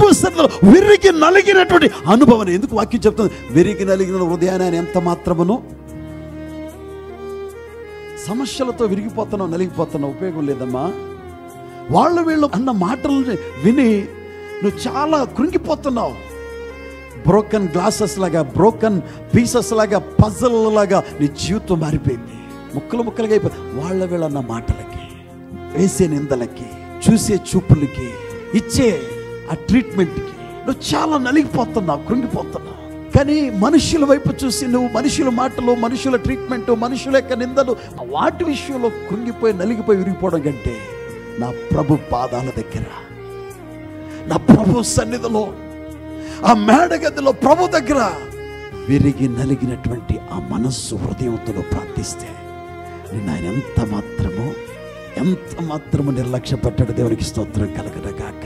ప్రభు సన్నిధిలో విరిగి నలిగినటువంటి అనుభవం. ఎందుకు వాక్యం చెప్తుంది? విరిగి నలిగిన హృదయాన్ని ఆయన ఎంత మాత్రమును. సమస్యలతో విరిగిపోతున్నావు, నలిగిపోతున్నావు, ఉపయోగం లేదమ్మా. వాళ్ళు వీళ్ళు అన్న మాటలు విని నువ్వు చాలా కృంగిపోతున్నావు. బ్రోకన్ గ్లాసెస్ లాగా, బ్రోకన్ పీసెస్ లాగా, పజల్ లాగా నీ జీవితం మారిపోయింది. ముక్కలు ముక్కలుగా అయిపోయింది. వాళ్ళ వీళ్ళన్న మాటలకి, వేసే నిందలకి, చూసే చూపులకి, ఇచ్చే ఆ ట్రీట్మెంట్కి నువ్వు చాలా నలిగిపోతున్నావు, కృంగిపోతున్నావు. కానీ మనుషుల వైపు చూసి నువ్వు మనుషుల మాటలు, మనుషుల ట్రీట్మెంట్, మనుషుల యొక్క నిందలు, వాటి విషయంలో కృంగిపోయి నలిగిపోయి విరిగిపోవడం కంటే నా ప్రభు పాదాల దగ్గర, నా ప్రభు సన్నిధిలో, ఆ మేడగదిలో ప్రభు దగ్గర విరిగి నలిగినటువంటి ఆ మనస్సు హృదయంతో ప్రార్థిస్తే నిన్ను ఆయన ఎంత మాత్రము నిర్లక్ష్య పట్టాడు. దేవునికి స్తోత్రం కలగనగాక.